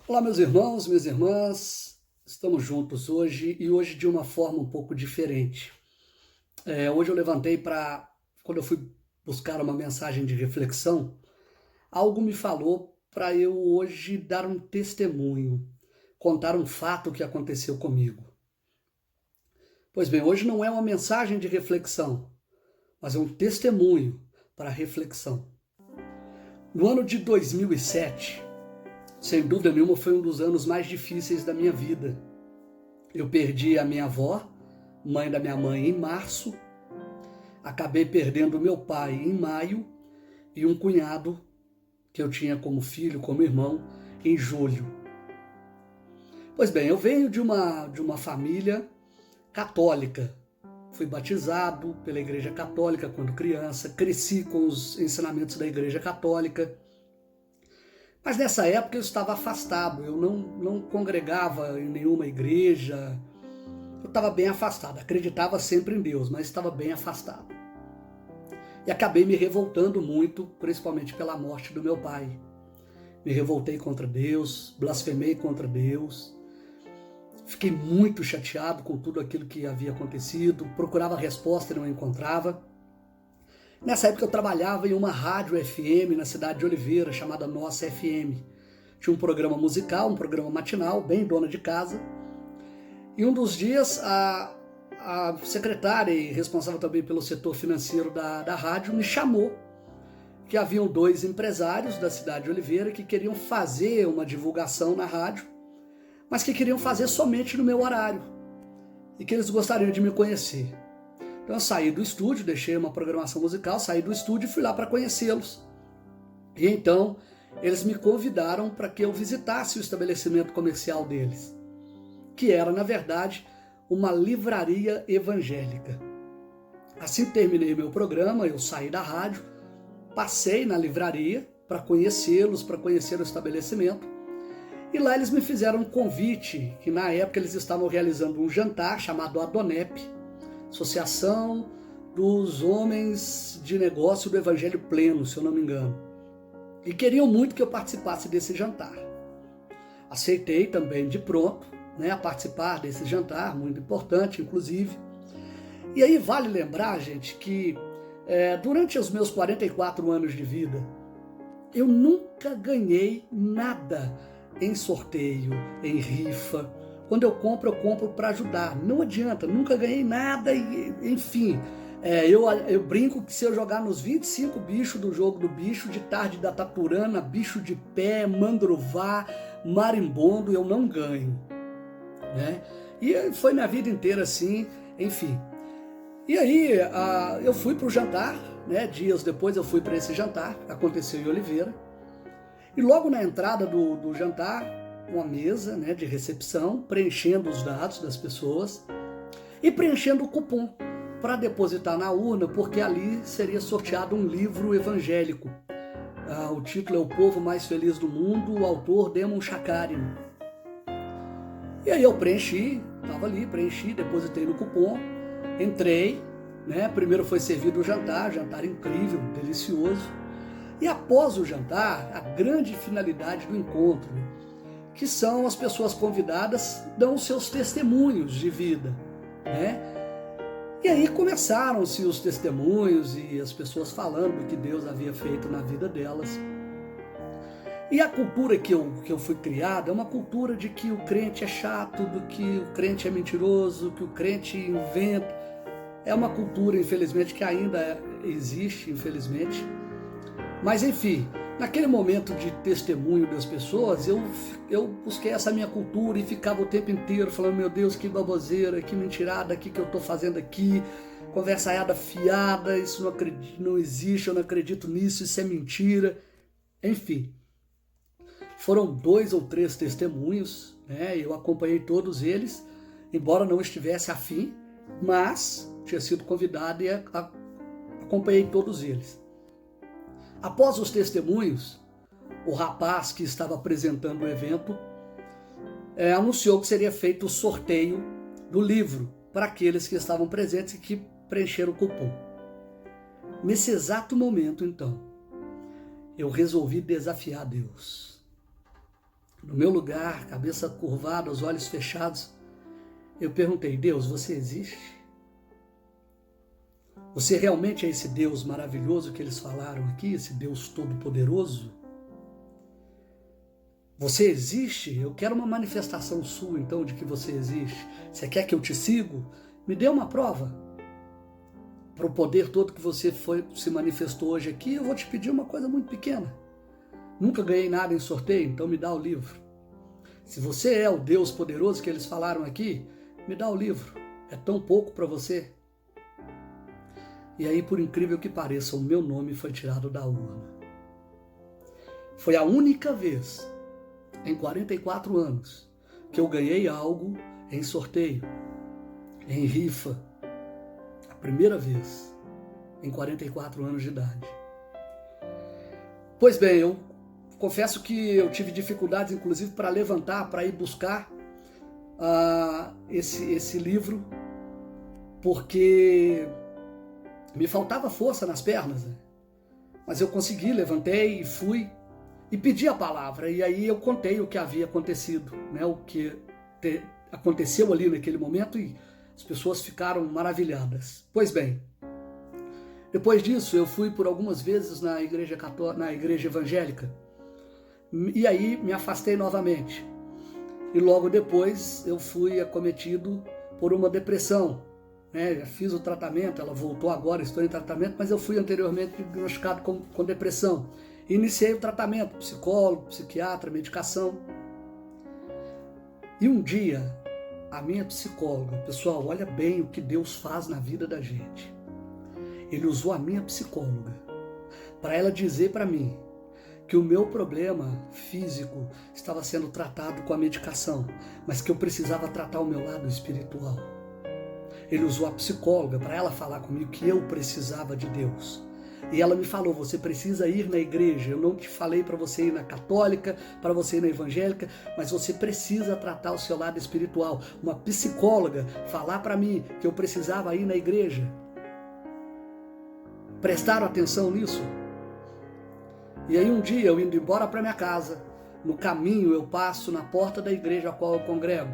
Olá, meus irmãos, minhas irmãs, estamos juntos hoje e hoje de uma forma um pouco diferente. Hoje eu levantei quando eu fui buscar uma mensagem de reflexão, algo me falou para eu hoje dar um testemunho, contar um fato que aconteceu comigo. Pois bem, hoje não é uma mensagem de reflexão, mas é um testemunho para reflexão. No ano de 2007, sem dúvida nenhuma, foi um dos anos mais difíceis da minha vida. Eu perdi a minha avó, mãe da minha mãe, em março. Acabei perdendo meu pai em maio e um cunhado que eu tinha como filho, como irmão, em julho. Pois bem, eu venho de uma família católica. Fui batizado pela Igreja Católica quando criança, cresci com os ensinamentos da Igreja Católica. Mas nessa época eu estava afastado, eu não congregava em nenhuma igreja, eu estava bem afastado, acreditava sempre em Deus, mas estava bem afastado. E acabei me revoltando muito, principalmente pela morte do meu pai. Me revoltei contra Deus, blasfemei contra Deus, fiquei muito chateado com tudo aquilo que havia acontecido, procurava resposta e não encontrava. Nessa época eu trabalhava em uma rádio FM na cidade de Oliveira, chamada Nossa FM. Tinha um programa musical, um programa matinal, bem dona de casa. E um dos dias a secretária e responsável também pelo setor financeiro da rádio me chamou, que haviam dois empresários da cidade de Oliveira que queriam fazer uma divulgação na rádio, mas que queriam fazer somente no meu horário e que eles gostariam de me conhecer. Então eu saí do estúdio, deixei uma programação musical, saí do estúdio e fui lá para conhecê-los. E então eles me convidaram para que eu visitasse o estabelecimento comercial deles, que era, na verdade, uma livraria evangélica. Assim que terminei meu programa, eu saí da rádio, passei na livraria para conhecê-los, para conhecer o estabelecimento. E lá eles me fizeram um convite, que na época eles estavam realizando um jantar chamado Adonep, Associação dos Homens de Negócio do Evangelho Pleno, se eu não me engano. E queriam muito que eu participasse desse jantar. Aceitei também de pronto, a participar desse jantar, muito importante, inclusive. E aí vale lembrar, gente, que durante os meus 44 anos de vida, eu nunca ganhei nada em sorteio, em rifa. Quando eu compro para ajudar. Não adianta, nunca ganhei nada, enfim. Eu brinco que se eu jogar nos 25 bichos do jogo do bicho, de tarde da taturana, bicho de pé, mandruvá, marimbondo, eu não ganho. E foi minha vida inteira assim, enfim. E aí eu fui para o jantar, dias depois eu fui para esse jantar, aconteceu em Oliveira. E logo na entrada do jantar, uma mesa de recepção, preenchendo os dados das pessoas e preenchendo o cupom para depositar na urna, porque ali seria sorteado um livro evangélico. O título é O Povo Mais Feliz do Mundo, o autor Demon Shakarian. E aí eu preenchi, estava ali, depositei no cupom, entrei, primeiro foi servido o jantar incrível, delicioso. E após o jantar, a grande finalidade do encontro, que são as pessoas convidadas, dão seus testemunhos de vida, E aí começaram-se os testemunhos e as pessoas falando do que Deus havia feito na vida delas. E a cultura que eu fui criado é uma cultura de que o crente é chato, do que o crente é mentiroso, que o crente inventa. É uma cultura, infelizmente, que ainda existe, infelizmente. Mas, enfim, naquele momento de testemunho das pessoas, eu busquei essa minha cultura e ficava o tempo inteiro falando, meu Deus, que baboseira, que mentirada aqui que eu estou fazendo aqui, conversaiada fiada, isso não existe, eu não acredito nisso, isso é mentira. Enfim, foram 2 ou 3 testemunhos, eu acompanhei todos eles, embora não estivesse afim, mas tinha sido convidado e acompanhei todos eles. Após os testemunhos, o rapaz que estava apresentando o evento anunciou que seria feito o sorteio do livro para aqueles que estavam presentes e que preencheram o cupom. Nesse exato momento, então, eu resolvi desafiar Deus. no meu lugar, cabeça curvada, os olhos fechados, eu perguntei: Deus, você existe? Você realmente é esse Deus maravilhoso que eles falaram aqui, esse Deus todo-poderoso? Você existe? Eu quero uma manifestação sua, então, de que você existe. Você quer que eu te siga? Me dê uma prova. Para o poder todo que você se manifestou hoje aqui, eu vou te pedir uma coisa muito pequena. Nunca ganhei nada em sorteio, então me dá o livro. Se você é o Deus poderoso que eles falaram aqui, me dá o livro. É tão pouco para você. E aí, por incrível que pareça, o meu nome foi tirado da urna. Foi a única vez, em 44 anos, que eu ganhei algo em sorteio, em rifa. A primeira vez, em 44 anos de idade. Pois bem, eu confesso que eu tive dificuldades, inclusive, para levantar, para ir buscar esse livro, porque me faltava força nas pernas, né? Mas eu consegui, levantei e fui e pedi a palavra. E aí eu contei o que havia acontecido, né? O que aconteceu ali naquele momento, e as pessoas ficaram maravilhadas. Pois bem, depois disso eu fui por algumas vezes na igreja evangélica, e aí me afastei novamente. E logo depois eu fui acometido por uma depressão. Já fiz o tratamento, ela voltou agora, estou em tratamento, mas eu fui anteriormente diagnosticado com depressão. Iniciei o tratamento, psicólogo, psiquiatra, medicação. E um dia, a minha psicóloga, pessoal, olha bem o que Deus faz na vida da gente. Ele usou a minha psicóloga para ela dizer para mim que o meu problema físico estava sendo tratado com a medicação, mas que eu precisava tratar o meu lado espiritual. Ele usou a psicóloga para ela falar comigo que eu precisava de Deus. E ela me falou: você precisa ir na igreja. Eu não te falei para você ir na católica, para você ir na evangélica, mas você precisa tratar o seu lado espiritual. Uma psicóloga falar para mim que eu precisava ir na igreja. Prestaram atenção nisso? E aí um dia, eu indo embora para minha casa, no caminho eu passo na porta da igreja a qual eu congrego.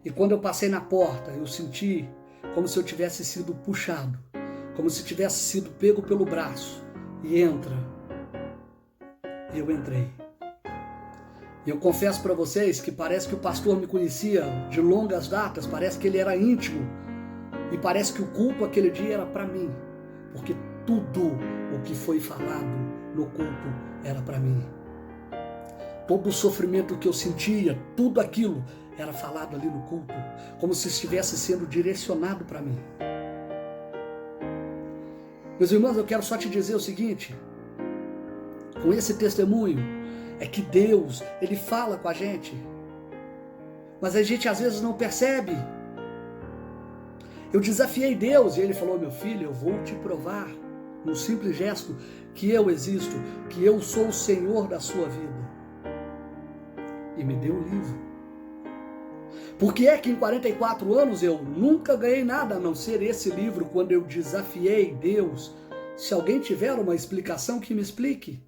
E quando eu passei na porta, eu senti como se eu tivesse sido puxado, como se tivesse sido pego pelo braço. E entra. E eu entrei. E eu confesso para vocês que parece que o pastor me conhecia de longas datas, parece que ele era íntimo. E parece que o culto aquele dia era para mim, porque tudo o que foi falado no culto era para mim. Todo o sofrimento que eu sentia, tudo aquilo era falado ali no culto, como se estivesse sendo direcionado para mim. Meus irmãos, eu quero só te dizer o seguinte, com esse testemunho, é que Deus, Ele fala com a gente, mas a gente às vezes não percebe. Eu desafiei Deus e Ele falou: meu filho, eu vou te provar, num simples gesto, que eu existo, que eu sou o Senhor da sua vida. E me deu o livro. Por que é que em 44 anos eu nunca ganhei nada a não ser esse livro, quando eu desafiei Deus? Se alguém tiver uma explicação, que me explique.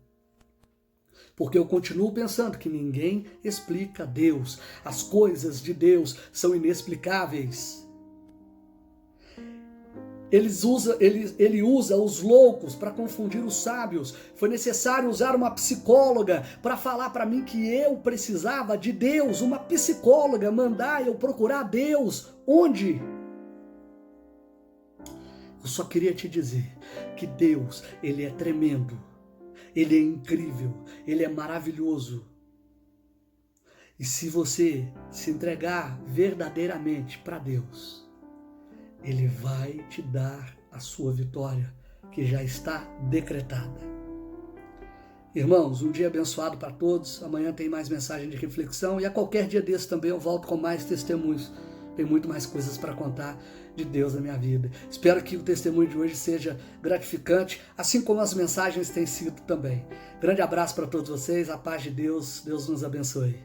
Porque eu continuo pensando que ninguém explica Deus. As coisas de Deus são inexplicáveis. Ele usa os loucos para confundir os sábios. Foi necessário usar uma psicóloga para falar para mim que eu precisava de Deus. Uma psicóloga mandar eu procurar Deus. Onde? Eu só queria te dizer que Deus, Ele é tremendo. Ele é incrível. Ele é maravilhoso. E se você se entregar verdadeiramente para Deus, Ele vai te dar a sua vitória, que já está decretada. Irmãos, um dia abençoado para todos. Amanhã tem mais mensagem de reflexão, e a qualquer dia desse também eu volto com mais testemunhos. Tem muito mais coisas para contar de Deus na minha vida. Espero que o testemunho de hoje seja gratificante, assim como as mensagens têm sido também. Grande abraço para todos vocês, a paz de Deus, Deus nos abençoe.